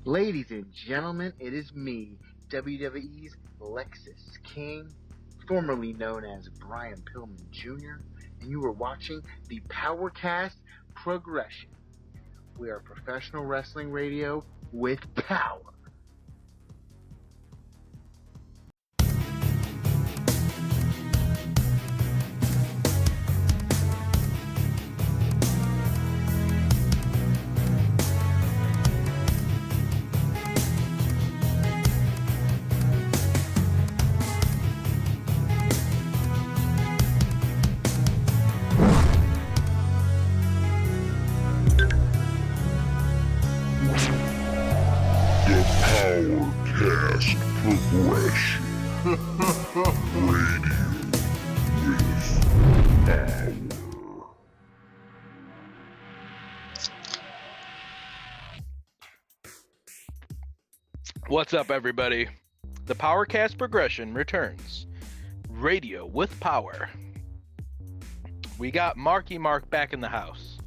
Ladies and gentlemen, it is me, WWE's Lexus King, formerly known as Brian Pillman Jr., and you are watching the PowerKast Progression. We are professional wrestling radio with power. PowerKast Progression Radio with Power. What's up, everybody? The PowerKast Progression returns. Radio with power. We got Marky Marc back in the house.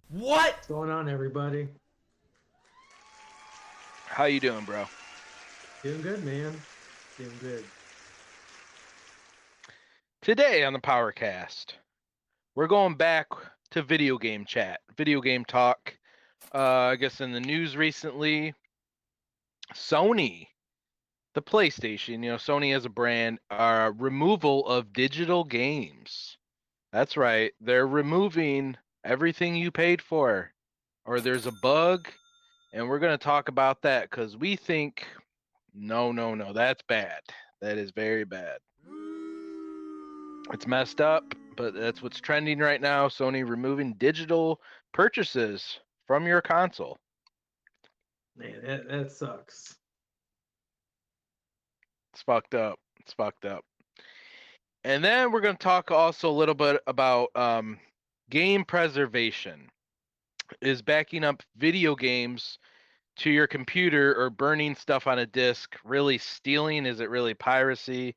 What's going on, everybody? How you doing, bro? Doing good, man. Doing good. Today on the PowerKast, we're going back to video game chat, video game talk. I guess in the news recently, Sony, the PlayStation, Sony as a brand, removal of digital games. That's right. They're removing everything you paid for, or there's a bug, and we're going to talk about that because we think, no, that's bad. That is very bad. It's messed up, but that's what's trending right now. Sony removing digital purchases from your console. Man, that sucks. It's fucked up. It's fucked up. And then we're going to talk also a little bit about game preservation. Is backing up video games to your computer or burning stuff on a disc really stealing? Is it really piracy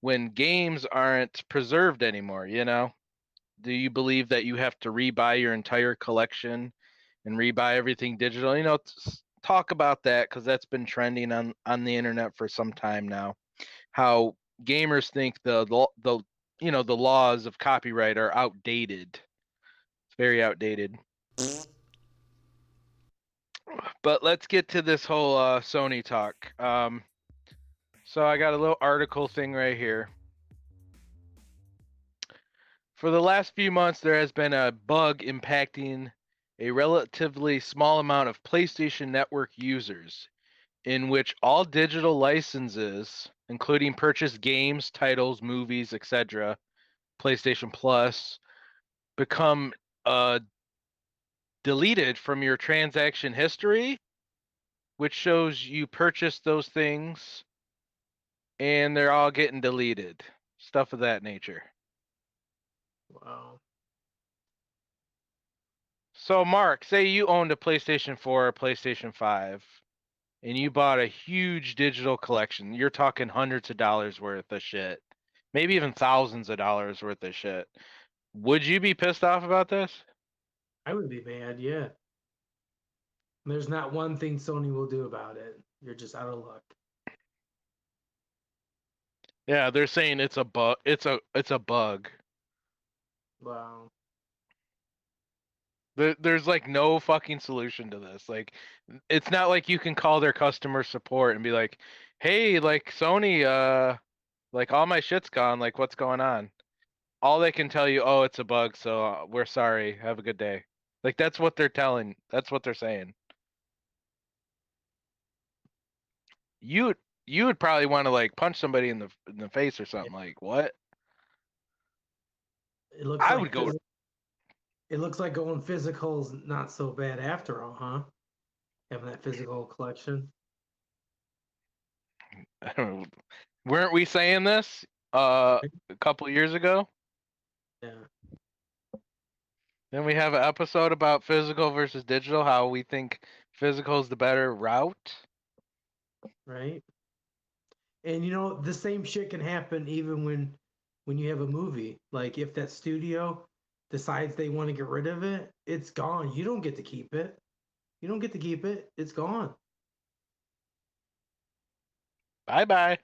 when games aren't preserved anymore? Do you believe that you have to rebuy your entire collection and rebuy everything digital? Talk about that because that's been trending on the internet for some time now. How gamers think the laws of copyright are outdated. It's very outdated. But let's get to this whole Sony talk. So I got a little article thing right here. For the last few months, there has been a bug impacting a relatively small amount of PlayStation Network users, in which all digital licenses, including purchased games, titles, movies, etc., PlayStation Plus, become deleted from your transaction history, which shows you purchased those things, and they're all getting deleted. Stuff of that nature. Wow. So, Marc, say you owned a PlayStation 4 or PlayStation 5, and you bought a huge digital collection. You're talking hundreds of dollars worth of shit. Maybe even thousands of dollars worth of shit. Would you be pissed off about this? I would be mad, yeah. There's not one thing Sony will do about it. You're just out of luck. Yeah, they're saying it's a bug. It's a bug. Wow. There's like no fucking solution to this. Like, it's not like you can call their customer support and be like, "Hey, like Sony, like all my shit's gone. Like, what's going on?" All they can tell you, "Oh, it's a bug. So we're sorry. Have a good day." Like that's what they're telling. That's what they're saying. You would probably want to like punch somebody in the face or something. Like what? It looks I like would go. It looks like going physical is not so bad after all, huh? Having that physical collection. I don't know. Weren't we saying this a couple years ago? Yeah. Then we have an episode about physical versus digital, how we think physical is the better route. Right. And the same shit can happen even when you have a movie. Like if that studio decides they want to get rid of it, it's gone. You don't get to keep it. You don't get to keep it. It's gone. Bye-bye.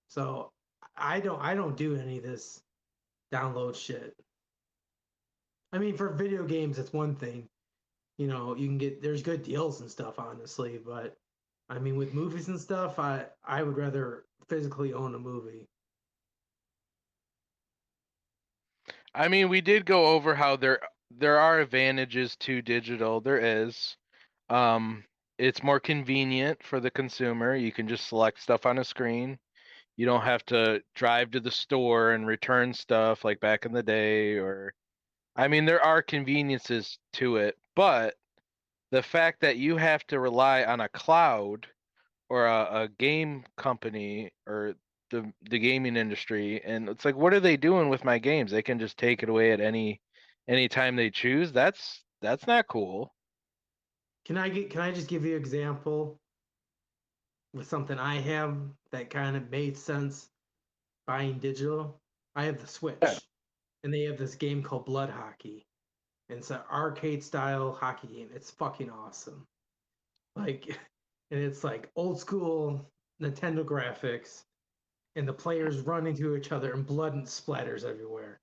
So I don't do any of this download shit. I mean, for video games, it's one thing. You know, you can get there's good deals and stuff, honestly. But I mean, with movies and stuff, I would rather physically own a movie. I mean, we did go over how there are advantages to digital. There is. Um, it's more convenient for the consumer. You can just select stuff on a screen. You don't have to drive to the store and return stuff like back in the day or I mean, there are conveniences to it, but the fact that you have to rely on a cloud or a game company or the gaming industry, and it's like, what are they doing with my games? They can just take it away at any time they choose. That's not cool. Can I just give you an example with something I have that kind of made sense buying digital? I have the Yeah. Switch, and they have this game called Blood Hockey. And it's an arcade style hockey game. It's fucking awesome. Like, and it's like old school Nintendo graphics, and the players run into each other, and blood and splatters everywhere.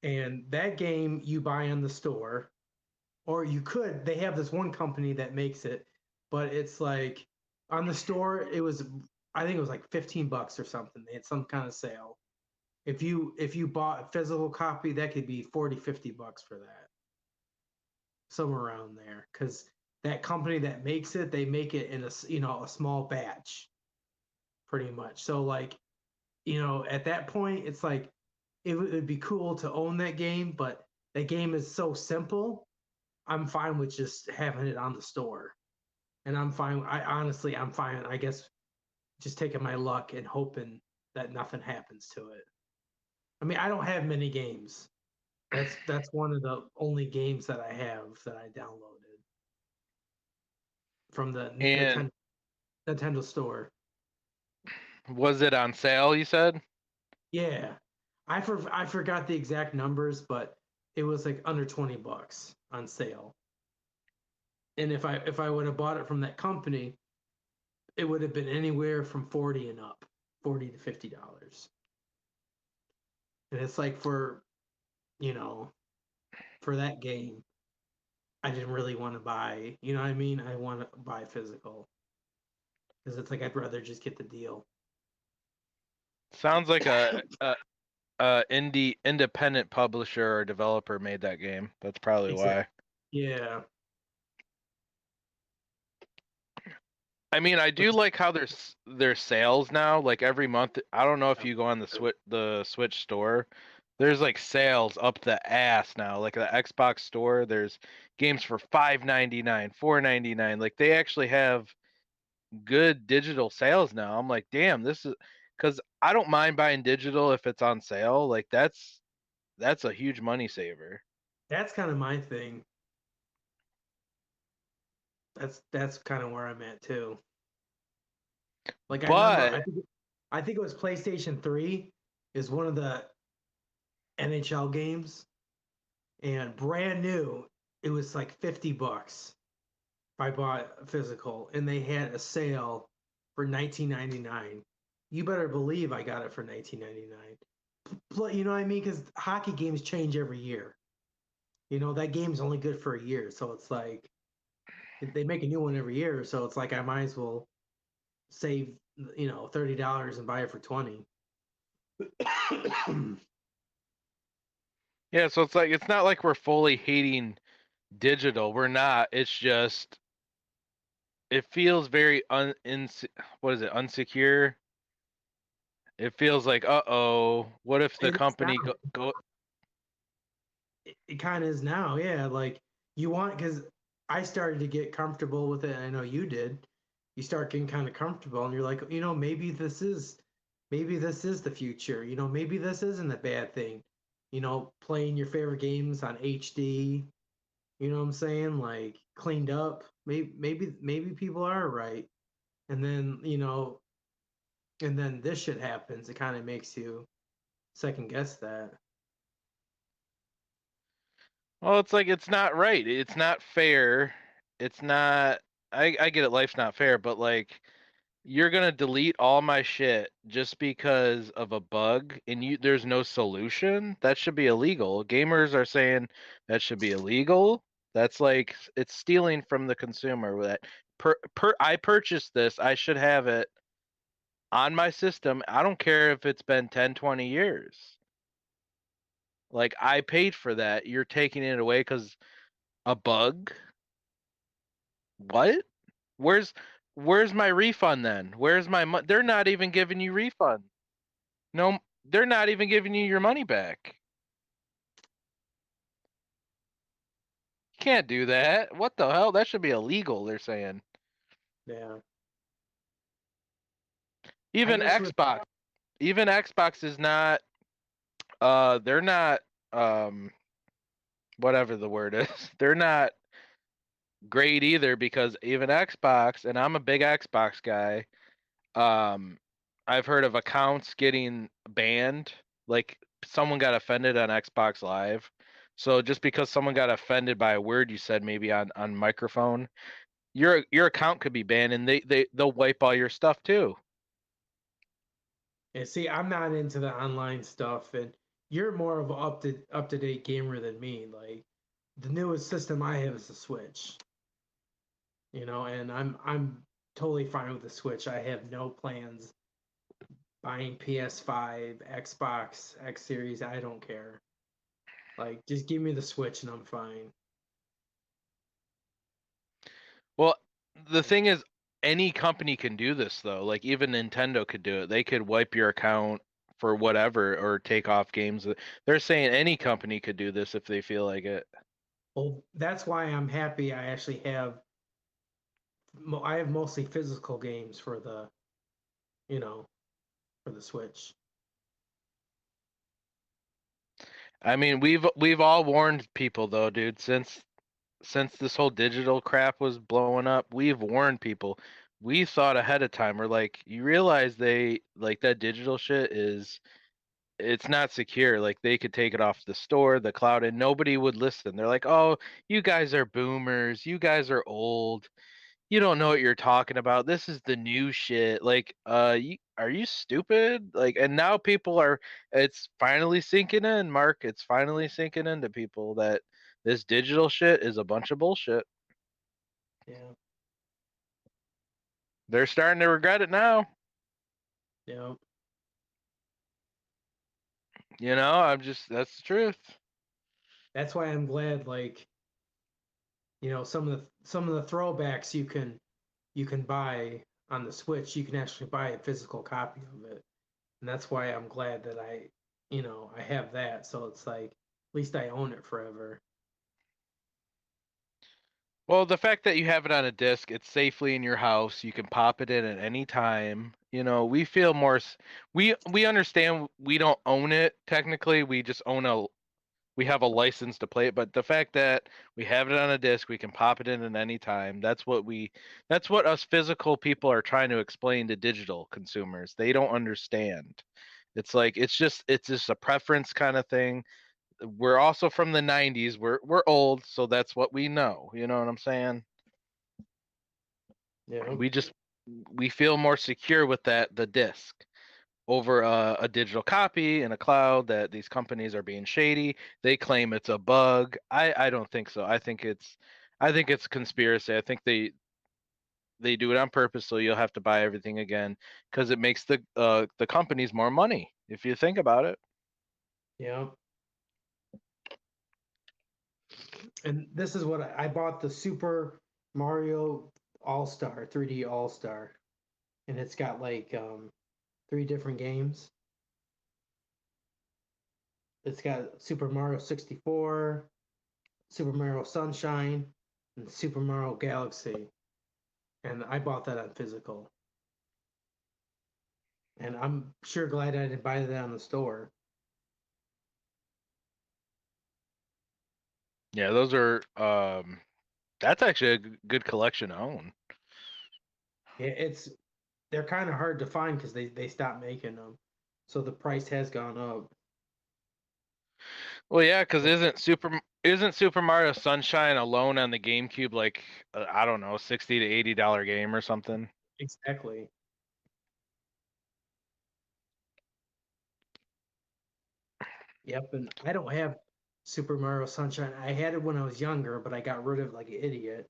And that game you buy on the store, or you could. They have this one company that makes it, but it's like on the store. It was, I think it was like $15 or something. They had some kind of sale. If you bought a physical copy, that could be 40, $50 for that, somewhere around there. Because that company that makes it, they make it in a small batch, pretty much. So like, at that point, it's like it would be cool to own that game, but that game is so simple. I'm fine with just having it on the store, and I'm fine. I'm fine. I guess just taking my luck and hoping that nothing happens to it. I mean, I don't have many games. That's one of the only games that I have that I downloaded from the And Nintendo store. was it on sale, you said? Yeah, I forgot the exact numbers, but it was like under $20 on sale. And if I would have bought it from that company, it would have been anywhere from 40 and up, $40 to $50. And it's like you know, for that game, I didn't really want to buy. You know what I mean? I want to buy physical because it's like I'd rather just get the deal. Sounds like a independent publisher or developer made that game. That's probably Exactly. why. Yeah. I mean, I do like how there's sales now. Like every month, I don't know if you go on the Switch store. There's like sales up the ass now. Like the Xbox store, there's games for $5.99, $4.99. Like they actually have good digital sales now. I'm like, damn, this is because I don't mind buying digital if it's on sale. Like that's a huge money saver. That's kind of my thing. That's kind of where I'm at too. Like I remember, But I think it was PlayStation 3 is one of the NHL games, and brand new, it was like $50 if I bought physical, and they had a sale for 19.99. You better believe I got it for 19.99. You know what I mean? Because hockey games change every year. That game's only good for a year, so it's like they make a new one every year. So it's like I might as well save $30 and buy it for 20. yeah, so it's like it's not like we're fully hating digital. We're not. It's just it feels very what is it, unsecure. It feels like, uh-oh, what if the It is now. company go It kind of is now, yeah. Like you want because I started to get comfortable with it. And I know you did. You start getting kind of comfortable, and you're like, maybe this is the future. Maybe this isn't a bad thing. Playing your favorite games on HD. You know what I'm saying? Like cleaned up. Maybe people are right. And then this shit happens. It kind of makes you second guess that. Well, it's like it's not right. It's not fair. It's not. I get it. Life's not fair, but like you're gonna delete all my shit just because of a bug, and there's no solution. That should be illegal. Gamers are saying that should be illegal. That's like it's stealing from the consumer. That I purchased this. I should have it on my system. I don't care if it's been 10, 20 years. Like I paid for that. You're taking it away because a bug? What? Where's where's my refund then? Where's my money? They're not even giving you refund. No, they're not even giving you your money back. You can't do that. What the hell? That should be illegal, they're saying. Yeah. I Even guess with Xbox, even Xbox is not they're not whatever the word is. They're not great either because even Xbox, and I'm a big Xbox guy, um I've heard of accounts getting banned, like someone got offended on Xbox Live. So just because someone got offended by a word you said maybe on microphone, your account could be banned and they'll wipe all your stuff too. and see, I'm not into the online stuff, and you're more of an up to date gamer than me. Like the newest system I have is the Switch, and I'm totally fine with the Switch. I have no plans buying PS5, Xbox, X Series. I don't care. Like just give me the Switch and I'm fine. Well, the thing is any company can do this though. Like even Nintendo could do it. They could wipe your account for whatever or take off games. They're saying any company could do this if they feel like it. Well, that's why I'm happy I actually have mostly physical games for you know, for the Switch. I mean, we've all warned people though, dude, since this whole digital crap was blowing up, we've warned people. We thought ahead of time. We're like, you realize they like that digital shit is it's not secure. Like they could take it off the store, the cloud, and nobody would listen. They're like, "Oh, you guys are boomers. You guys are old. You don't know what you're talking about. This is the new shit." Like, are you stupid? Like, and now people are. It's finally sinking in, Mark. It's finally sinking into people that this digital shit is a bunch of bullshit. Yeah, They're starting to regret it now. yeah. I'm just that's the truth. That's why I'm glad, like, some of the throwbacks you can buy on the Switch, you can actually buy a physical copy of it. And that's why I'm glad that I have that. So it's like at least I own it forever. Well, the fact that you have it on a disc, it's safely in your house. You can pop it in at any time. We feel more. We understand we don't own it technically. We just own we have a license to play it. But the fact that we have it on a disc, we can pop it in at any time. That's what us physical people are trying to explain to digital consumers. They don't understand. It's like it's just a preference kind of thing. We're also from the 90s. We're old, so that's what we know. You know what I'm saying? Yeah. We just we feel more secure with the disc over a digital copy in a cloud that these companies are being shady. They claim it's a bug. I don't think so. I think it's conspiracy. I think they do it on purpose so you'll have to buy everything again because it makes the companies more money if you think about it. Yeah. And this is what I bought, the Super Mario All Star 3D All Star, and it's got like three different games. It's got Super Mario 64, Super Mario Sunshine, and Super Mario Galaxy. And I bought that on physical. And I'm sure glad I didn't buy that on the store. Yeah, those are that's actually a good collection to own. Yeah, they're kind of hard to find because they stopped making them, so the price has gone up. Well, yeah, because isn't Super Mario Sunshine alone on the GameCube like I don't know, $60 to $80 game or something? Exactly. Yep, and I don't have Super Mario Sunshine. I had it when I was younger, but I got rid of it like an idiot.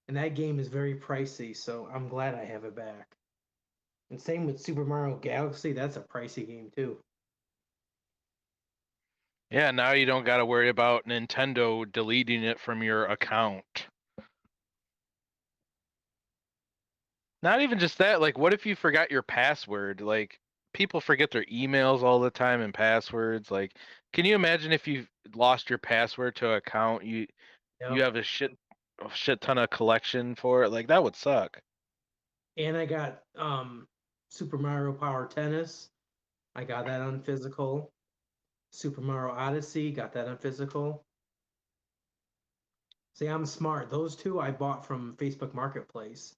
And that game is very pricey, so I'm glad I have it back. And same with Super Mario Galaxy, that's a pricey game too. Yeah, now you don't got to worry about Nintendo deleting it from your account. Not even just that, like what if you forgot your password? Like people forget their emails all the time and passwords. Like can you imagine if you lost your password to an account, you Yep. have a shit ton of collection for it? Like that would suck. And I got Super Mario Power Tennis. I got that on physical. Super Mario Odyssey, got that on physical. See, I'm smart. Those two I bought from Facebook Marketplace,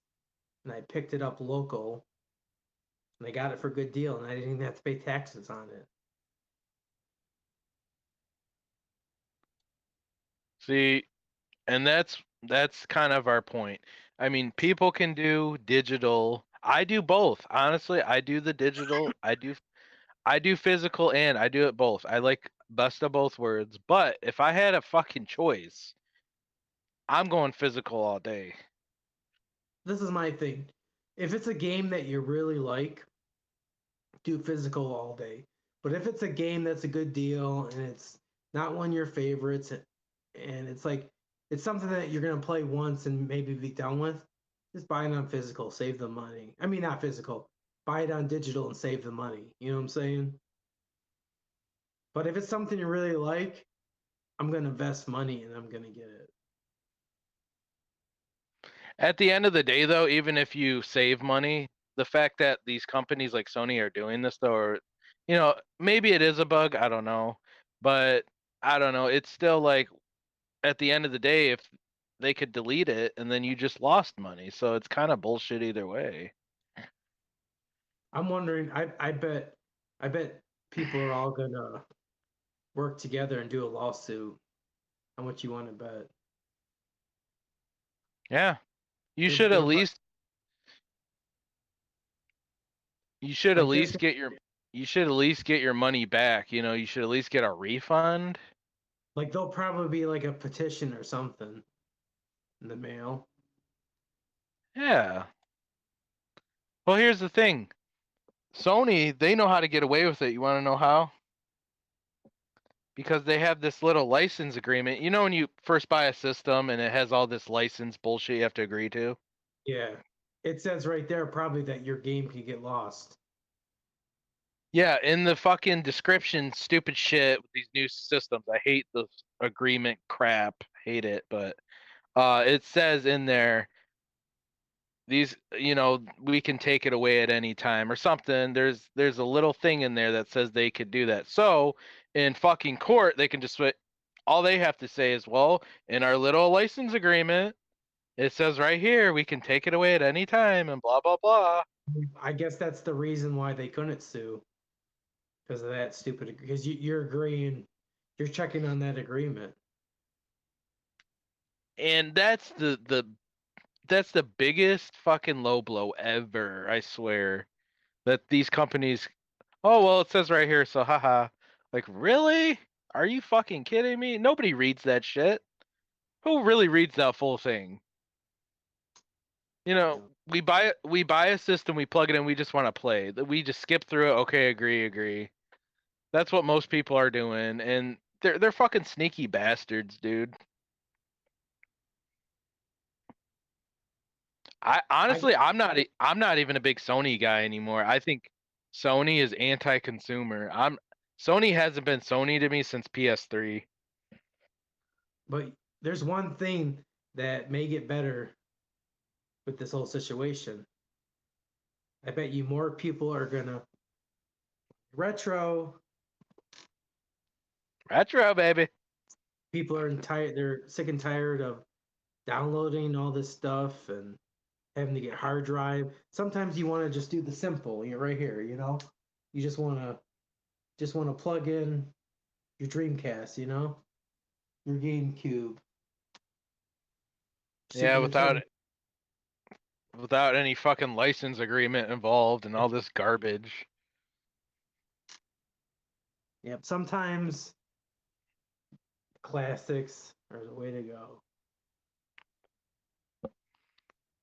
and I picked it up local, and I got it for a good deal, and I didn't even have to pay taxes on it. See, and that's kind of our point. I mean, people can do digital. I do both. Honestly, I do the digital. I do physical and I do it both. I like best of both worlds. But if I had a fucking choice, I'm going physical all day. This is my thing. If it's a game that you really like, do physical all day. But if it's a game that's a good deal and it's not one of your favorites, and it's like it's something that you're gonna play once and maybe be done with, just buy it on physical, save the money. I mean, not physical, buy it on digital and save the money. You know what I'm saying? But if it's something you really like, I'm gonna invest money and I'm gonna get it. At the end of the day, though, even if you save money, the fact that these companies like Sony are doing this, though, or maybe it is a bug. I don't know, but I don't know. It's still like at the end of the day, if they could delete it and then you just lost money, so it's kind of bullshit either way. I'm wondering. I bet people are all gonna work together and do a lawsuit. How much you want to bet? Yeah, you They're should at they're least you should at like there's least get your you should at least get your money back. You should at least get a refund. like there'll probably be like a petition or something in the mail. Yeah. Well, here's the thing. Sony, they know how to get away with it. You want to know how? Because they have this little license agreement. You know when you first buy a system and it has all this license bullshit you have to agree to? Yeah, it says right there probably that your game could get lost. Yeah, in the fucking description, stupid shit with these new systems. I hate the agreement crap. Hate it, but it says in there these we can take it away at any time or something. There's a little thing in there that says they could do that. So in fucking court they can just all they have to say is, well, in our little license agreement it says right here we can take it away at any time and blah blah blah. I guess that's the reason why they couldn't sue because of that stupid. Because you're agreeing, you're checking on that agreement. And that's the biggest fucking low blow ever, I swear. That these companies, oh well, it says right here, so haha. Like, really? Are you fucking kidding me? Nobody reads that shit. Who really reads that full thing? Yeah. We buy a system, we plug it in, we just want to play. We just skip through it. Okay, agree. That's what most people are doing, and they're fucking sneaky bastards, dude. I I honestly, I'm not even a big Sony guy anymore. I think Sony is anti-consumer. Sony hasn't been Sony to me since PS3. but there's one thing that may get better with this whole situation. I bet you more people are gonna retro. Retro, baby. People are tired. They're sick and tired of downloading all this stuff and having to get hard drive. Sometimes you want to just do the simple. You're right here. You know, you just want to plug in. your Dreamcast, you know, your GameCube. Yeah, Super Nintendo. without any fucking license agreement involved and all this garbage. Yep. Sometimes classics are the way to go.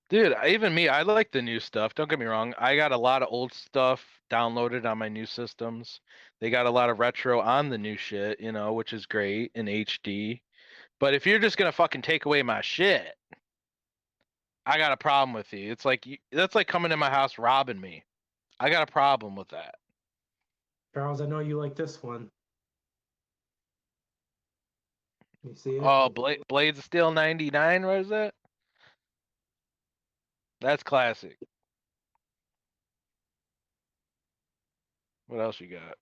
Dude, even me, I like the new stuff. Don't get me wrong. I got a lot of old stuff downloaded on my new systems. They got a lot of retro on the new shit, you know, which is great in HD. But if you're just gonna fucking take away my shit, I got a problem with you. It's like that's like coming in my house robbing me. I got a problem with that. Charles, I know you like this one. You see it? Oh, Blades of Steel 99, what is that? That's classic. What else you got?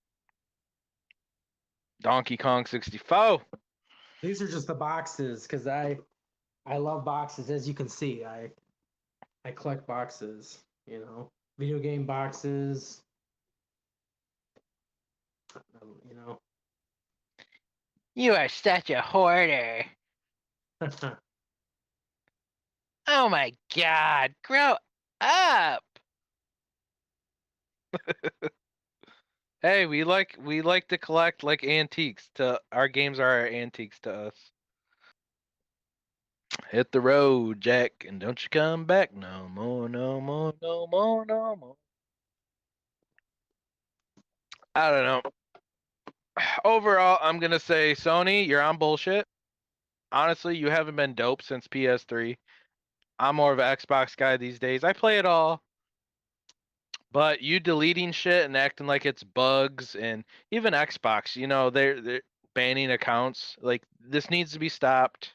Donkey Kong 64. These are just the boxes because I love boxes. As you can see, I collect boxes. You know, video game boxes. You know. You are such a hoarder. Oh my god, grow up. Hey, we like to collect like antiques. To our games are our antiques to us. Hit the road, Jack, and don't you come back no more, no more, no more, no more. I don't know. Overall, I'm gonna say Sony, you're on bullshit. Honestly, you haven't been dope since PS3. I'm more of an Xbox guy these days. I play it all, but you deleting shit and acting like it's bugs, and even Xbox, you know, they're banning accounts. Like this needs to be stopped.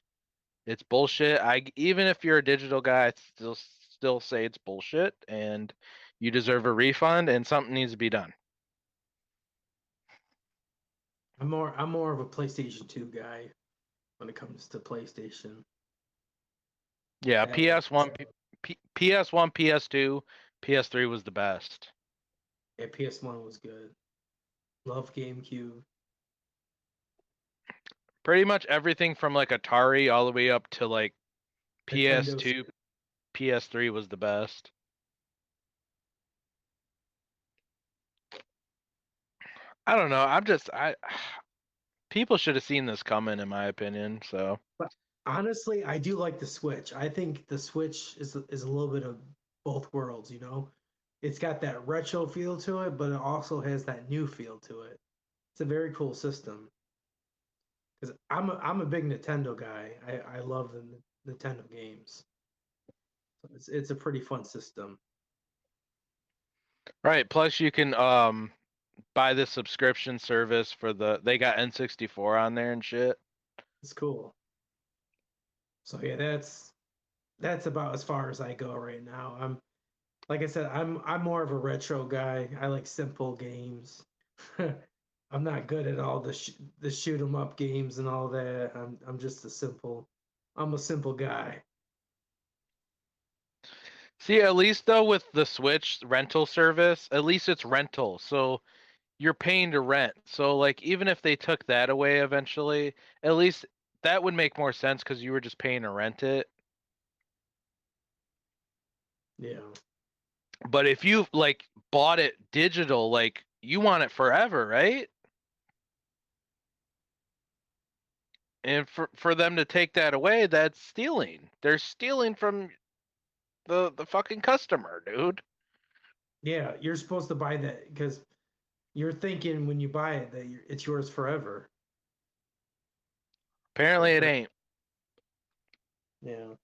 It's bullshit. Even if you're a digital guy, I still say it's bullshit, and you deserve a refund, and something needs to be done. I'm more of a PlayStation 2 guy when it comes to PlayStation. Yeah, I like PS1, PS1, PS2, PS3 was the best. yeah, PS1 was good. Love GameCube. Pretty much everything from like Atari all the way up to like Nintendo. PS2, PS3 was the best. I don't know. I people should have seen this coming in my opinion, so But honestly, I do like the Switch. I think the Switch is a little bit of both worlds, you know? It's got that retro feel to it, but it also has that new feel to it. It's a very cool system. Because I'm a big Nintendo guy. I love the Nintendo games. So it's a pretty fun system. right, plus you can buy the subscription service for they got N64 on there and shit. It's cool. So yeah, that's about as far as I go right now. I'm like I said, I'm more of a retro guy. I like simple games. I'm not good at all the shoot 'em up games and all that. I'm just I'm a simple guy. See, at least though with the Switch rental service, at least it's rental. So you're paying to rent. So like even if they took that away eventually, at least that would make more sense because you were just paying to rent it. Yeah. But if you like bought it digital, like you want it forever, right? And for them to take that away, that's stealing. They're stealing from the fucking customer, dude. Yeah, you're supposed to buy that because you're thinking when you buy it that it's yours forever. Apparently But it ain't. yeah.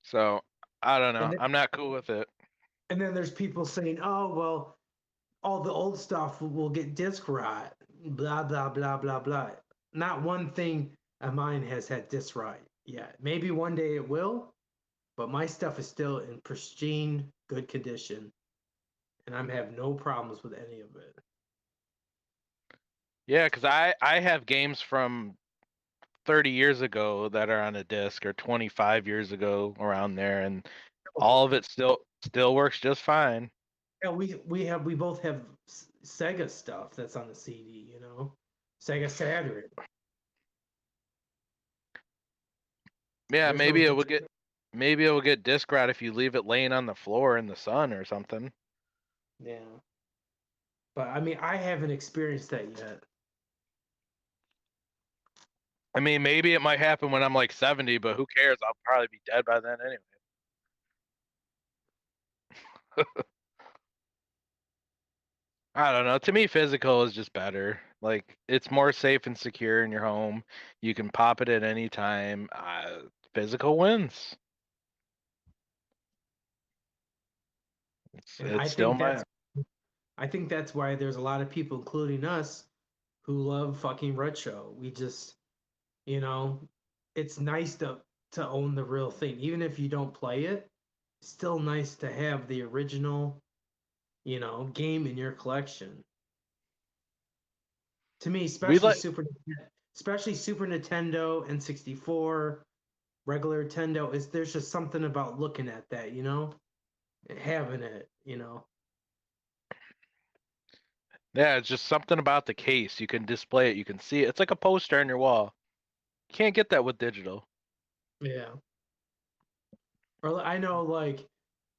So I don't And know. then, I'm not cool with it. and then there's people saying, "Oh, well, all the old stuff will get disc rot." Blah blah blah blah blah. Not one thing of mine has had disc rot yet. Maybe one day it will, but my stuff is still in pristine, good condition, and I'm have no problems with any of it. Yeah, because I have games from 30 years ago that are on a disc or 25 years ago around there, and all of it still works just fine. Yeah, we both have Sega stuff that's on the CD, you know? Sega Saturn. Yeah, There's no maybe it will get disc rot if you leave it laying on the floor in the sun or something. yeah. But I mean, I haven't experienced that yet. I mean, maybe it might happen when I'm like 70, but who cares? I'll probably be dead by then anyway. I don't know. To me, physical is just better. Like, it's more safe and secure in your home. You can pop it at any time. Physical wins. And It's still my. I think that's why there's a lot of people, including us, who love fucking retro. We just, you know, it's nice to own the real thing. Even if you don't play it, it's still nice to have the original, you know, game in your collection. To me, We like. especially Super Nintendo and 64, regular Nintendo, is there's just something about looking at that, you know? And having it, you know. Yeah, it's just something about the case. You can display it. You can see it. It's like a poster on your wall. You can't get that with digital. Yeah. Or I know like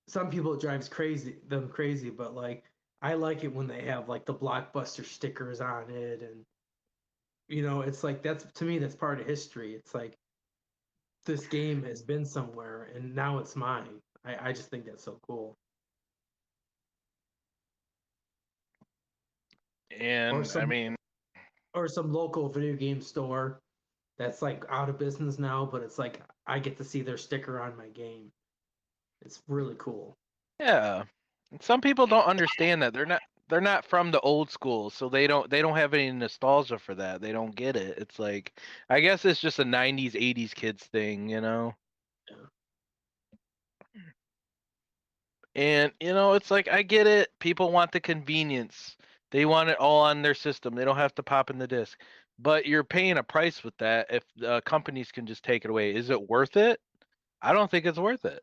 some people it drives them crazy, but like I like it when they have like the blockbuster stickers on it, and you know, it's like that's to me that's part of history. It's like this game has been somewhere and now it's mine. I just think that's so cool. Or And I some mean, or some local video game store that's like out of business now, but it's like I get to see their sticker on my game. It's really cool. yeah. Some people don't understand that. They're not from the old school, so they don't have any nostalgia for that. They don't get it. It's like I guess it's just a 90s 80s kids thing, you know? Yeah. And it's like I get it. People want the convenience. They want it all on their system. They don't have to pop in the disc. But you're paying a price with that if companies can just take it away. Is it worth it? I don't think it's worth it.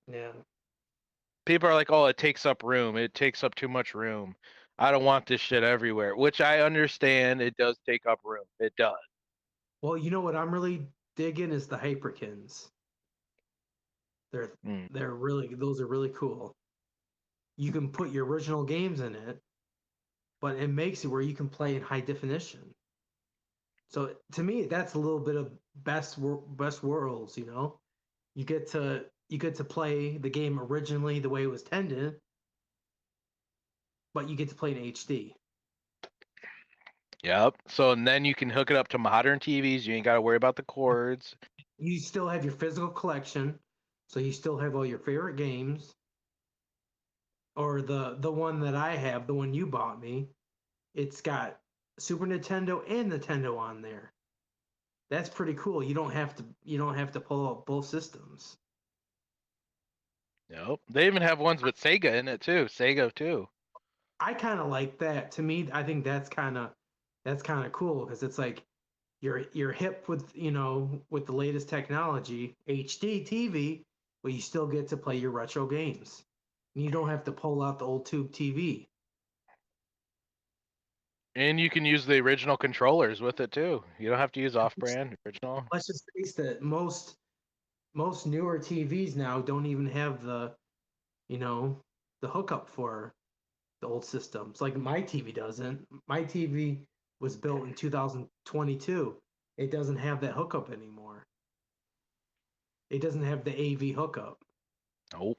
Yeah. People are like, "Oh, it takes up room. It takes up too much room. I don't want this shit everywhere." Which I understand. It does take up room. It does. Well, you know what I'm really digging is the Hyperkins. They're Mm. those are really cool. You can put your original games in it, but it makes it where you can play in high definition. So to me, that's a little bit of best worlds. You know, you get to play the game originally the way it was intended, but you get to play in HD. Yep. So and then you can hook it up to modern TVs. You ain't got to worry about the cords. You still have your physical collection, so you still have all your favorite games. Or the one that I have, the one you bought me, it's got Super Nintendo and Nintendo on there. That's pretty cool. You don't have to pull out both systems. Yep. They even have ones with Sega in it too. Sega too. I kind of like that. To me, I think that's kind of cool because it's like you're hip with, you know, with the latest technology, HD TV, but you still get to play your retro games. And you don't have to pull out the old tube TV. And you can use the original controllers with it too. You don't have to use off-brand original. Let's just face it, most newer TVs now don't even have you know, the hookup for the old systems. Like my TV doesn't. My TV was built in 2022. It doesn't have that hookup anymore. It doesn't have the AV hookup. Nope.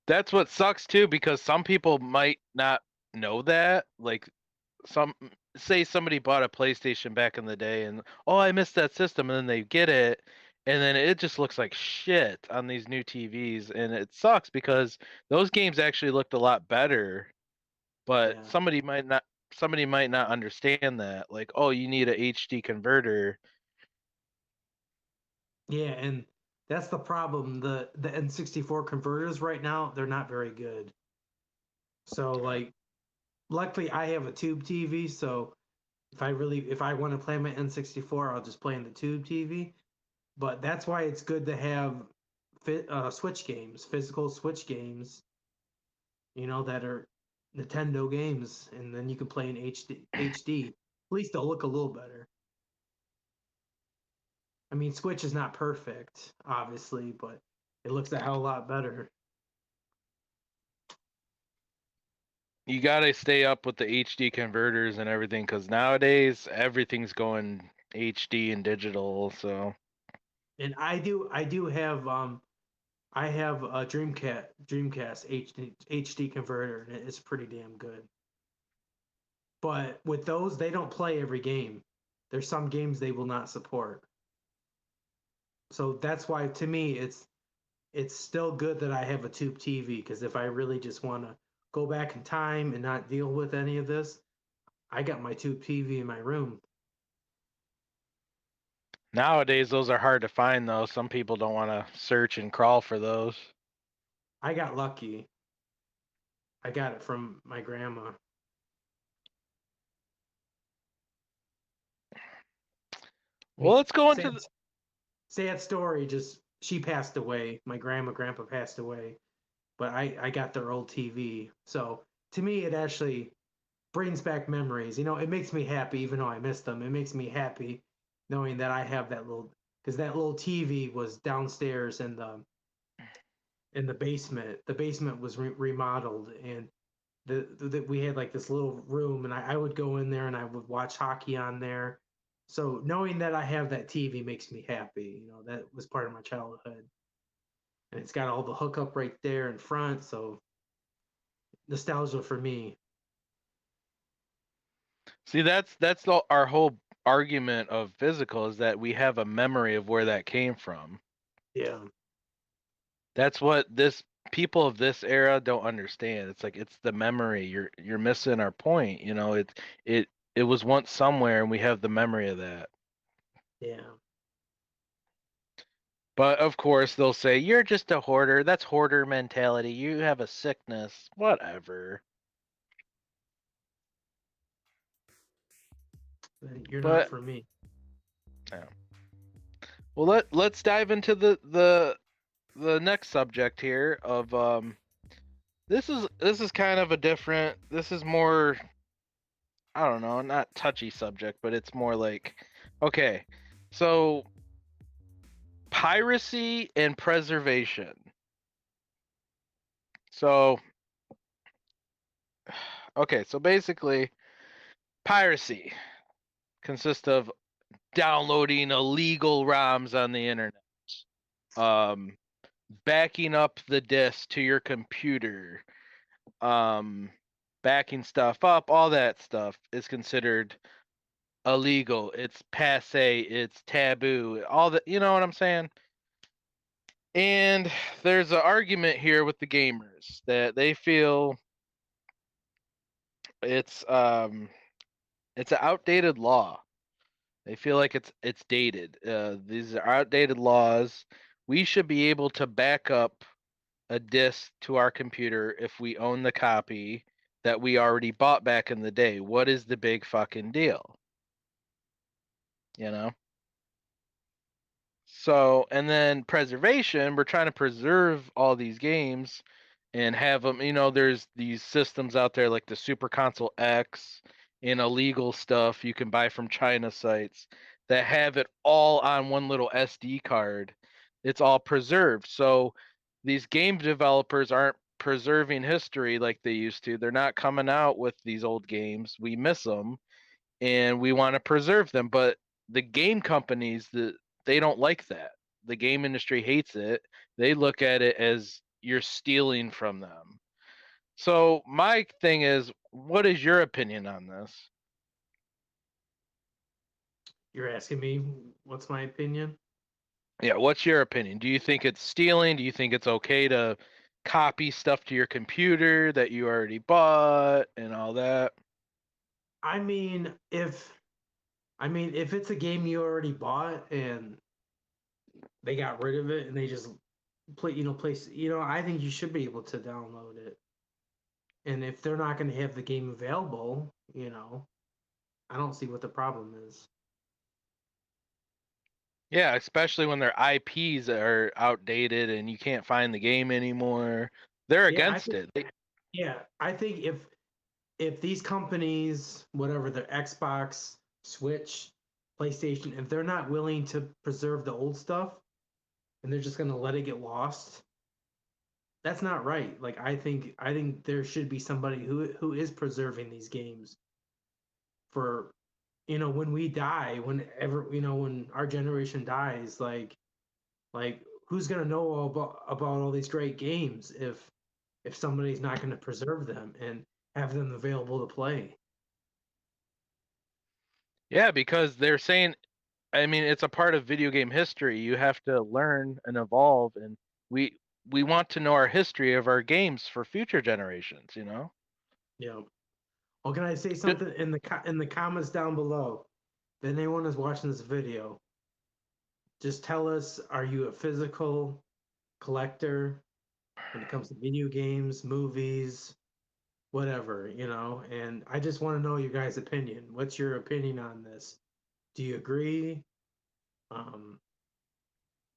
That's what sucks too, because some people might not know that. Like some say somebody bought a PlayStation back in the day and oh I missed that system and then they get it and then it just looks like shit on these new TVs and it sucks because those games actually looked a lot better, but Yeah. somebody might not understand that. Like, oh, you need a HD converter. Yeah, and that's the problem. The N64 converters right now, they're not very good. So like luckily I have a tube TV, so if I want to play my N64, I'll just play in the tube TV. But that's why it's good to have Switch games, physical Switch games, that are Nintendo games, and then you can play in HD. At least they'll look a little better. I mean, Switch is not perfect, obviously, but it looks a hell of a lot better. You gotta stay up with the HD converters and everything, because nowadays everything's going HD and digital. So And I do have I have a Dreamcast HD converter, and it's pretty damn good. But with those, they don't play every game. There's some games they will not support. So that's why, to me, it's still good that I have a tube TV, because if I really just want to go back in time and not deal with any of this, I got my tube TV in my room. nowadays those are hard to find, though. Some people don't want to search and crawl for those. I got lucky. I got it from my grandma. I Well, mean, let's go into sad story. Just she passed away. My grandpa passed away, but I got their old TV. So to me, it actually brings back memories. It makes me happy, even though I miss them. It makes me happy knowing that I have that little, because that little TV was downstairs in the basement. The basement was remodeled, and we had like this little room, and I would go in there and I would watch hockey on there. So knowing that I have that TV makes me happy. That was part of my childhood, and it's got all the hookup right there in front. So nostalgia for me. see that's our whole argument of physical, is that we have a memory of where that came from. Yeah. That's what this people of this era don't understand. It's like it's the memory. You're missing our point. It was once somewhere, and we have the memory of that. Yeah. But of course, they'll say you're just a hoarder. That's hoarder mentality. You have a sickness. Whatever. You're not But for me. yeah. Well, let's dive into the next subject here of this is kind of a different. This is more, I don't know, not touchy subject, but it's more like, okay, so piracy and preservation. So, okay, so basically, piracy consists of downloading illegal ROMs on the internet, um, backing up the disk to your computer, um, backing stuff up, all that stuff is considered illegal. It's passe, it's taboo, all that, you know what I'm saying? And there's an argument here with the gamers that they feel it's it's an outdated law. They feel like it's dated. These are outdated laws. We should be able to back up a disk to our computer if we own the copy that we already bought back in the day. What is the big fucking deal? You know? So, and then preservation, we're trying to preserve all these games and have them, there's these systems out there like the Super Console X and illegal stuff you can buy from China sites that have it all on one little SD card. It's all preserved. So these game developers aren't preserving history like they used to. They're not coming out with these old games. We miss them and we want to preserve them, but the game companies, they don't like that. The game industry hates it. They look at it as you're stealing from them. So my thing is, what is your opinion on this? You're asking me what's my opinion? Yeah, what's your opinion? Do you think it's stealing? Do you think it's okay to copy stuff to your computer that you already bought and all that? I mean, if it's a game you already bought and they got rid of it and they just I think you should be able to download it. And if they're not going to have the game available, I don't see what the problem is. Yeah, especially when their IPs are outdated and you can't find the game anymore. They're Yeah, I against think it. Yeah, I think if these companies, whatever their Xbox, Switch, PlayStation, if they're not willing to preserve the old stuff and they're just gonna let it get lost, that's not right. Like I think there should be somebody who is preserving these games for when we die, whenever when our generation dies, like who's gonna know about all these great games if somebody's not gonna preserve them and have them available to play. Yeah, because they're saying, I mean, it's a part of video game history. You have to learn and evolve, and we we want to know our history of our games for future generations. You know. Yeah. Oh, can I say Ju- something in the comments down below? If anyone is watching this video, just tell us: are you a physical collector when it comes to video games, movies, whatever? And I just want to know your guys' opinion. What's your opinion on this? Do you agree? Um,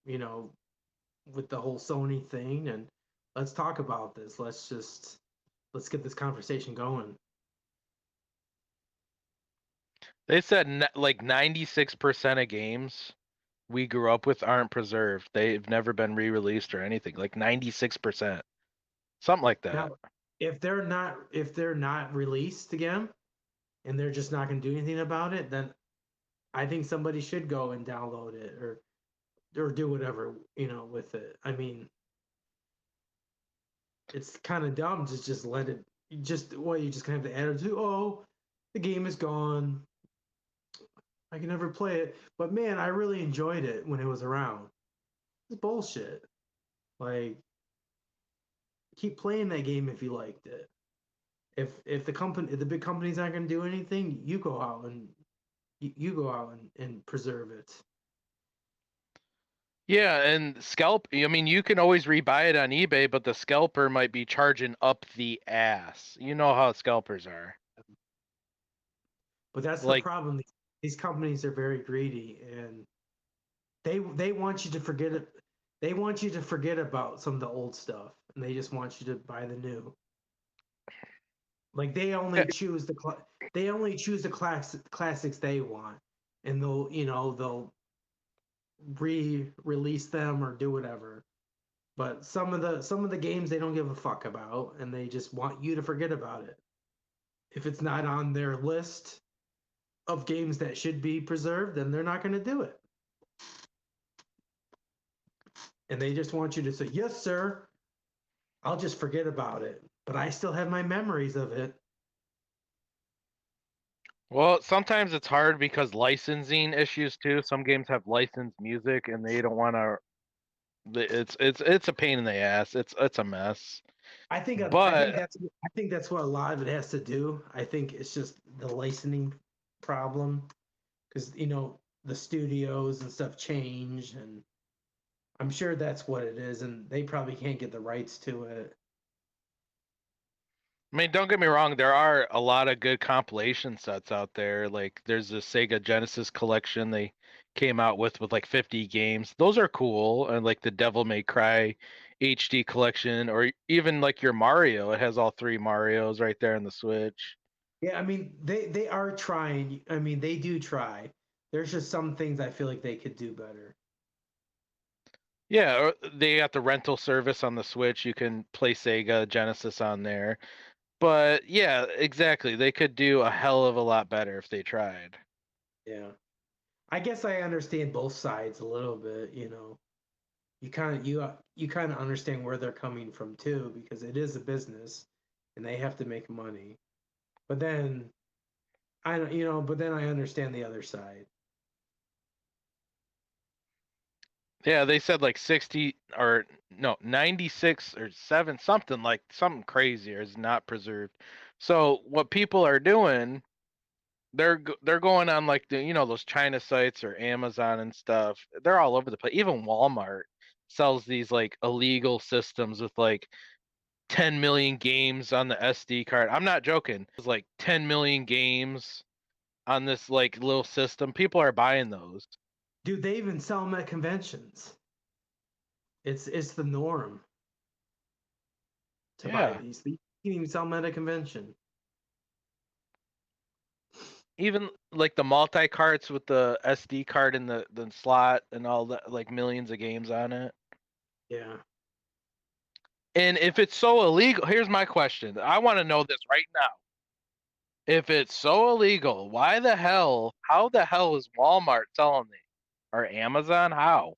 you know, with the whole Sony thing, and let's talk about this. Let's get this conversation going. They said like 96% of games we grew up with aren't preserved. They've never been re-released or anything. Like 96%, something like that. Now, if they're not released again and they're just not going to do anything about it, then I think somebody should go and download it or do whatever with it. I mean, it's kind of dumb to just let it. You just kind of have the attitude. Oh, the game is gone. I can never play it. But man, I really enjoyed it when it was around. It's bullshit. Like, keep playing that game if you liked it. If the big companies aren't going to do anything, you go out and you go out and preserve it. Yeah, and scalp, I mean, you can always rebuy it on eBay, but the scalper might be charging up the ass. You know how scalpers are. But that's the Like, problem. These companies are very greedy, and they want you to forget it. They want you to forget about some of the old stuff, and they just want you to buy the new. Like they only choose the classics they want, and they'll re-release them or do whatever. But some of the games they don't give a fuck about, and they just want you to forget about it. If it's not on their list of games that should be preserved, then they're not going to do it. And they just want you to say, "Yes, sir. I'll just forget about it, but I still have my memories of it." well, sometimes it's hard because licensing issues too. Some games have licensed music and they don't want to. It's a pain in the ass. It's a mess. But I think that's what a lot of it has to do. I think it's just the licensing problem because the studios and stuff change, and I'm sure that's what it is, and they probably can't get the rights to it. I mean, don't get me wrong, there are a lot of good compilation sets out there. Like there's a Sega Genesis collection they came out with like 50 games. Those are cool. And like the Devil May Cry HD collection, or even like your Mario, it has all three Marios right there on the Switch. Yeah, I mean they are trying. I mean they do try. There's just some things I feel like they could do better. Yeah, or they got the rental service on the Switch. You can play Sega Genesis on there. But yeah, exactly. They could do a hell of a lot better if they tried. Yeah, I guess I understand both sides a little bit. You kind of understand where they're coming from too, because it is a business, and they have to make money. But then I don't, but then I understand the other side. Yeah, they said like 60 or no, 96 or 7 something crazy is not preserved. So what people are doing, they're going on like those China sites or Amazon and stuff. They're all over the place. Even Walmart sells these like illegal systems with like 10 million games on the SD card. I'm not joking. It's like 10 million games on this like little system. People are buying those. Dude, they even sell them at conventions. It's the norm to buy Yeah. these. You can even sell them at a convention. Even like the multi carts with the SD card in the slot and all that, like millions of games on it. Yeah. And if it's so illegal, here's my question. I want to know this right now. If it's so illegal, how the hell is Walmart selling these? Or Amazon? How?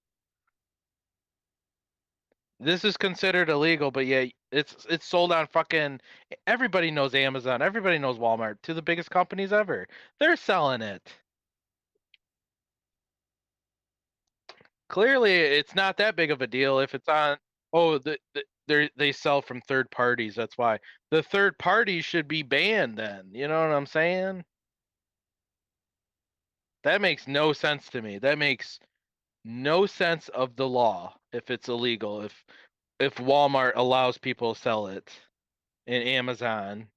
This is considered illegal, but yeah, it's sold on fucking everybody knows Amazon, everybody knows Walmart, two of the biggest companies ever. They're selling it. Clearly it's not that big of a deal if it's on they sell from third parties, that's why. The third parties should be banned then. You know what I'm saying? That makes no sense to me. That makes no sense of the law if it's illegal. If Walmart allows people to sell it in Amazon,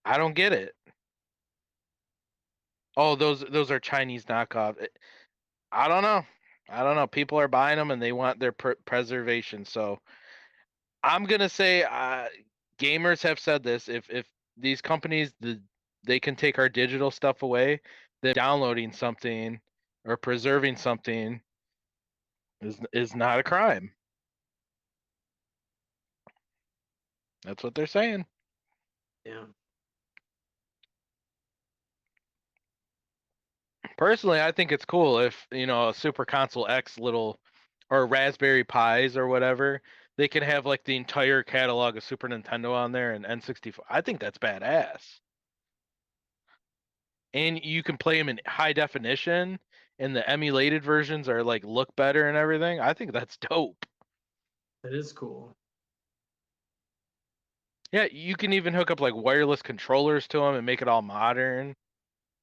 I don't get it. Oh, those are Chinese knockoff. I don't know. I don't know. People are buying them and they want their preservation. So I'm gonna say, gamers have said this. If these companies they can take our digital stuff away, then downloading something or preserving something is not a crime. That's what they're saying. Yeah. Personally, I think it's cool if, a Super Console X little or Raspberry Pis or whatever, they can have like the entire catalog of Super Nintendo on there and N64. I think that's badass. And you can play them in high definition and the emulated versions are like look better and everything. I think that's dope. That is cool. Yeah, you can even hook up like wireless controllers to them and make it all modern.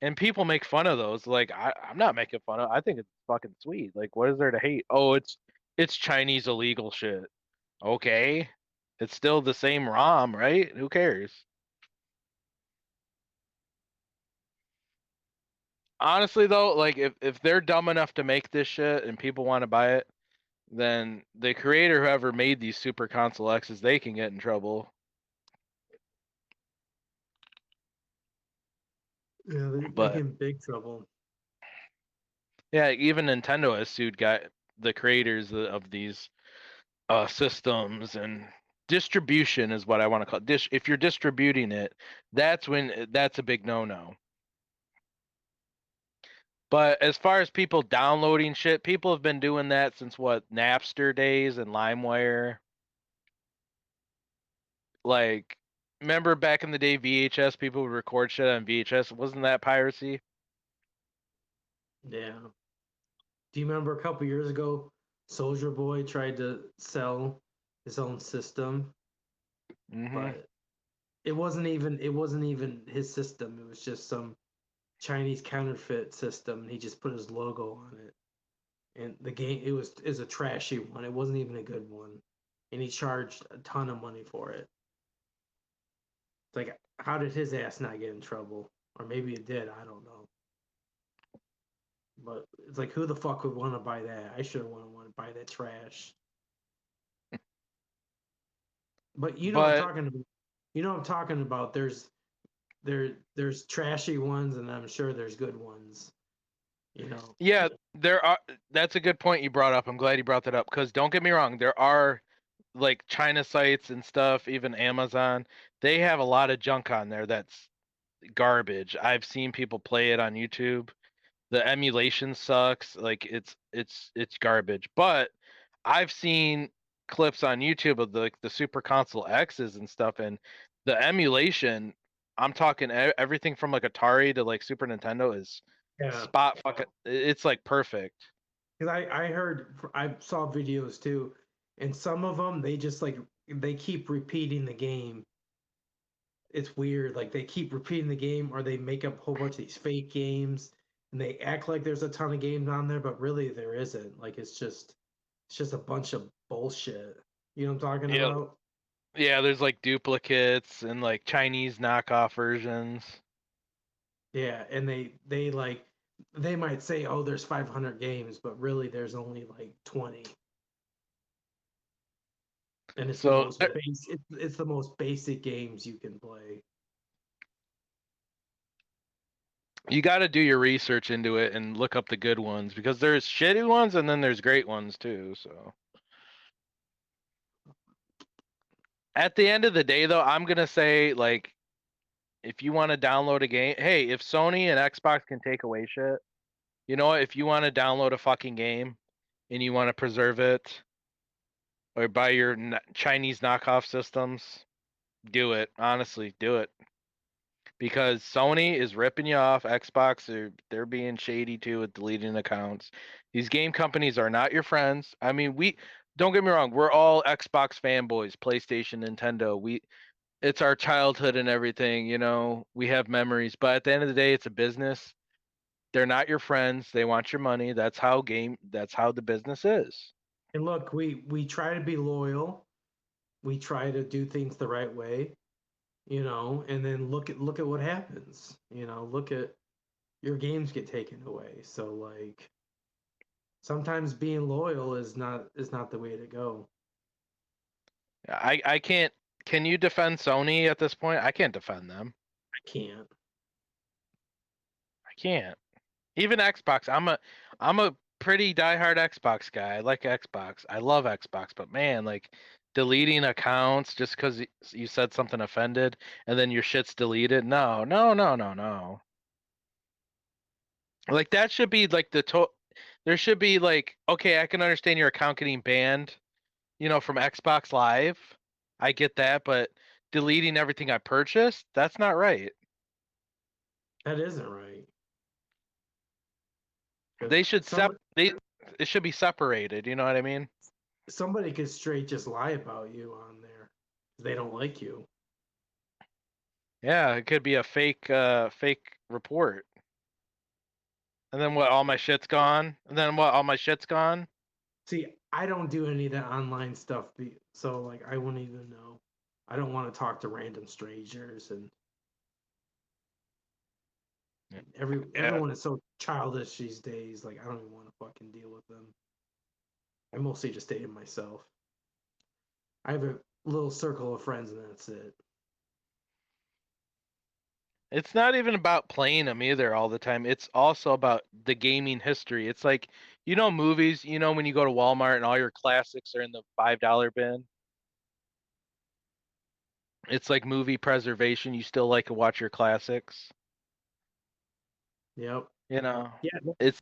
And people make fun of those. Like I'm not making fun of. I think it's fucking sweet. Like, what is there to hate? Oh, it's Chinese illegal shit. Okay, it's still the same ROM, right? Who cares? Honestly, though, like if they're dumb enough to make this shit and people want to buy it, then the creator, whoever made these Super Console X's, they can get in trouble. Yeah, they get But in big trouble. yeah, even Nintendo has sued the creators of these systems, and distribution is what I want to call it. If you're distributing it, that's a big no-no. But as far as people downloading shit, people have been doing that since what, Napster days and LimeWire. Like, remember back in the day, VHS, people would record shit on VHS. Wasn't that piracy? Yeah. Do you remember a couple years ago, Soldier Boy tried to sell his own system, Mm-hmm. but it wasn't even his system. It was just some Chinese counterfeit system, and he just put his logo on it. And the game is a trashy one. It wasn't even a good one, and he charged a ton of money for it. It's like, how did his ass not get in trouble? Or maybe it did. I don't know. But it's like, who the fuck would want to buy that? I should want to buy that trash. But you know what I'm But talking about. You know what I'm talking about. There's trashy ones, and I'm sure there's good ones. You know. yeah, there are. That's a good point you brought up. I'm glad you brought that up because don't get me wrong, there are like China sites and stuff, even Amazon. They have a lot of junk on there that's garbage. I've seen people play it on YouTube. The emulation sucks. Like it's garbage. But I've seen clips on YouTube of the Super Console X's and stuff, and the emulation. I'm talking everything from like Atari to like Super Nintendo is Yeah. spot fucking. It's like perfect. Because I saw videos too, and some of them they just like they keep repeating the game. It's weird. Like they keep repeating the game, or they make up a whole bunch of these fake games, and they act like there's a ton of games on there, but really there isn't. Like it's just a bunch of bullshit. You know what I'm talking Yeah, about? yeah. There's like duplicates and like Chinese knockoff versions. Yeah, and they like they might say, "Oh, there's 500 games," but really there's only like 20. And it's the So most it's the most basic games you can play. you got to do your research into it and look up the good ones because there's shitty ones and then there's great ones too. So at the end of the day, though, I'm gonna say like if you want to download a game, hey, if Sony and Xbox can take away shit, you know what? If you want to download a fucking game and you want to preserve it or buy your Chinese knockoff systems, do it. Honestly, do it. Because Sony is ripping you off. Xbox, they're being shady too with deleting accounts. These game companies are not your friends. I mean, we don't get me wrong, we're all Xbox fanboys, PlayStation, Nintendo. It's our childhood and everything, you know. We have memories, but at the end of the day, it's a business. They're not your friends. They want your money. That's how the business is. And look, we try to be loyal. We try to do things the right way, and then look at what happens. Look at your games get taken away. So like sometimes being loyal is not the way to go. I can't. Can you defend Sony at this point? I can't defend them. I can't. I can't. Even Xbox. I'm a pretty diehard Xbox guy. I like Xbox. I love Xbox, but man, like deleting accounts just because you said something offended and then your shit's deleted. No, no, no, no, no. Like that should be like there should be like, okay, I can understand your account getting banned, from Xbox Live. I get that, but deleting everything I purchased, that's not right. That isn't right. 'Cause They should somebody it should be separated, you know what I mean? somebody could straight just lie about you on there. They don't like you. Yeah, it could be a fake report. And then what, all my shit's gone? And then what, all my shit's gone? See, I don't do any of that online stuff, so like I wouldn't even know. I don't want to talk to random strangers, and Yeah. everyone is so childish these days. Like I don't even want to fucking deal with them. I mostly just stay to myself. I have a little circle of friends, and that's it. It's not even about playing them either all the time. It's also about the gaming history. It's like, movies, when you go to Walmart and all your classics are in the $5 bin. It's like movie preservation. You still like to watch your classics, Yep. you know. Yeah. It's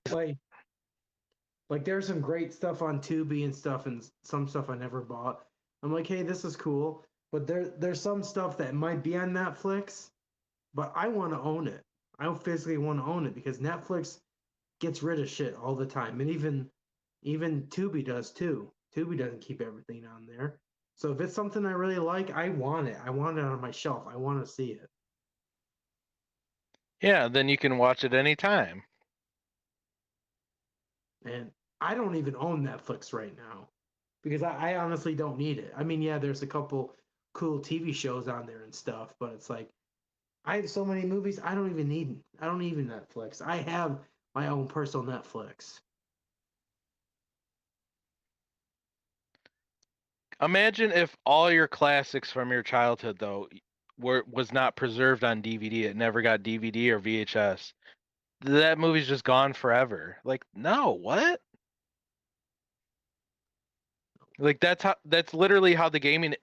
Like there's some great stuff on Tubi and stuff, and some stuff I never bought. I'm like, hey, this is cool, but there's some stuff that might be on Netflix, but I want to own it. I physically want to own it because Netflix gets rid of shit all the time, and even Tubi does too. Tubi doesn't keep everything on there. So if it's something I really like, I want it. I want it on my shelf. I want to see it. yeah, then you can watch it anytime. And I don't even own Netflix right now because I honestly don't need it. I mean, yeah, there's a couple cool TV shows on there and stuff, but it's like I have so many movies I don't even need. I don't even Netflix. I have my own personal Netflix. Imagine if all your classics from your childhood though was not preserved on DVD. It never got DVD or VHS. That movie's just gone forever. Like, no, what? Like that's literally how the gaming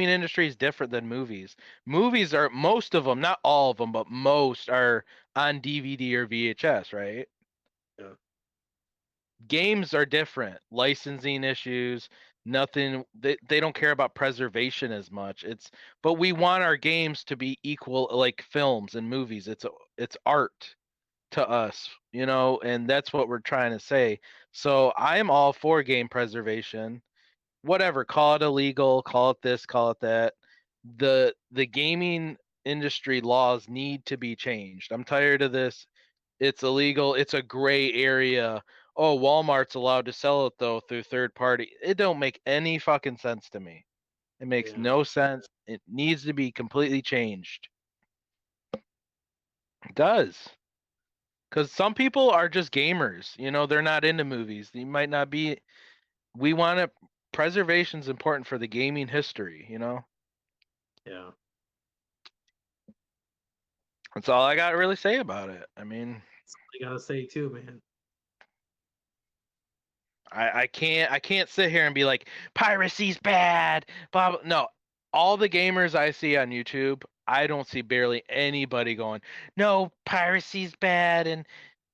industry is different than movies. Movies are most of them, not all of them, but most are on DVD or VHS, right? Yeah. Games are different. Licensing issues, nothing they don't care about preservation as much. But we want our games to be equal like films and movies. It's art to us, and that's what we're trying to say. So I'm all for game preservation. Whatever, call it illegal, call it this, call it that. The gaming industry laws need to be changed. I'm tired of this. It's illegal. It's a gray area. Oh, Walmart's allowed to sell it though through third party. It don't make any fucking sense to me. It makes Yeah. no sense. It needs to be completely changed. It does. Because some people are just gamers. They're not into movies. They might not be. We want to preservation's important for the gaming history, Yeah. That's all I got to really say about it. I mean, I gotta say too, man. I can't sit here and be like, piracy's bad, blah, blah. No, all the gamers I see on YouTube, I don't see barely anybody going, no, piracy's bad and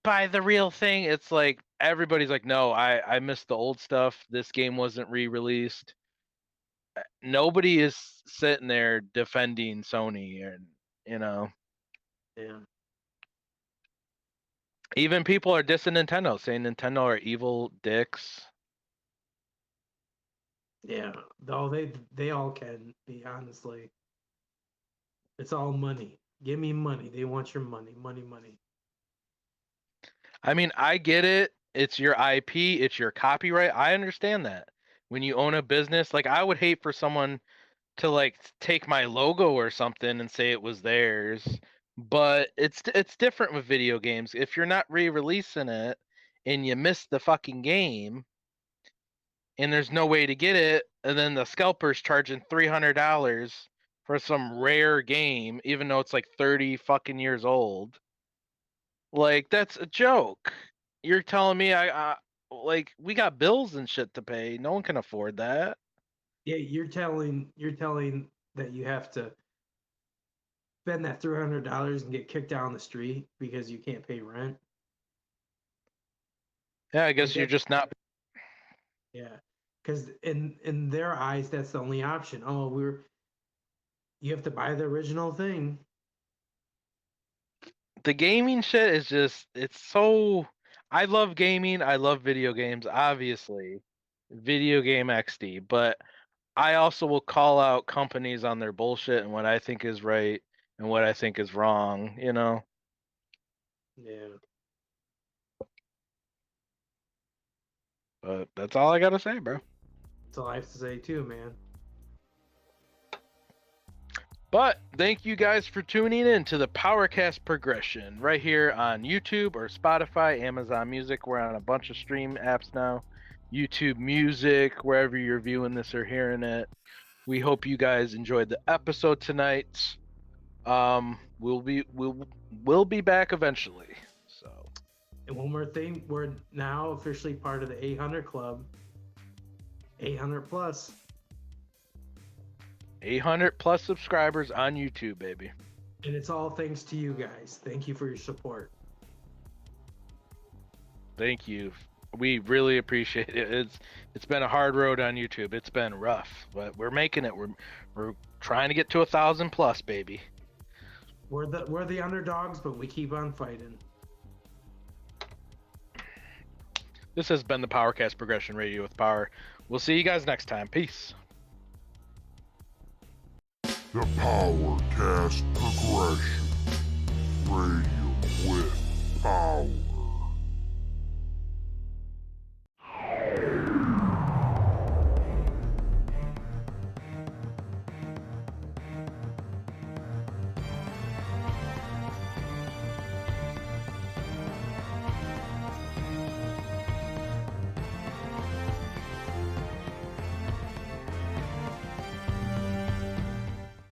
buy the real thing. It's like everybody's like, no, I missed the old stuff. This game wasn't re-released. Nobody is sitting there defending Sony, and Yeah. even people are dissing Nintendo, saying Nintendo are evil dicks. Yeah. Though they all can be, honestly. It's all money. Give me money. They want your money. Money, money. I mean, I get it. It's your IP, it's your copyright. I understand that. When you own a business, like I would hate for someone to like take my logo or something and say it was theirs. But it's different with video games. If you're not re-releasing it and you miss the fucking game and there's no way to get it, and then the scalper's charging $300 for some rare game, even though it's like 30 fucking years old. Like that's a joke. You're telling me I like we got bills and shit to pay. No one can afford that. Yeah, you're telling that you have to spend that $300 and get kicked down the street because you can't pay rent. Yeah, I Like guess you're that, just not. yeah, because in their eyes, that's the only option. Oh, you have to buy the original thing. The gaming shit is just it's so. I love gaming. I love video games, obviously. Video game XD, but I also will call out companies on their bullshit and what I think is right and what I think is wrong. Yeah. But that's all I gotta say, bro. That's all I have to say too, man. But thank you guys for tuning in to the PowerKast progression right here on YouTube or Spotify, Amazon Music. We're on a bunch of stream apps now. YouTube Music, wherever you're viewing this or hearing it. We hope you guys enjoyed the episode tonight. We'll be back eventually. So. And one more thing, we're now officially part of the 800 Club. 800 plus. 800 plus subscribers on YouTube, baby. And it's all thanks to you guys. Thank you for your support. Thank you. We really appreciate it. It's been a hard road on YouTube. It's been rough, but we're making it. We're trying to get to 1,000 plus, baby. We're the underdogs, but we keep on fighting. This has been the PowerKast Progression Radio with Power. We'll see you guys next time. Peace. The PowerKast Progression Radio with Power.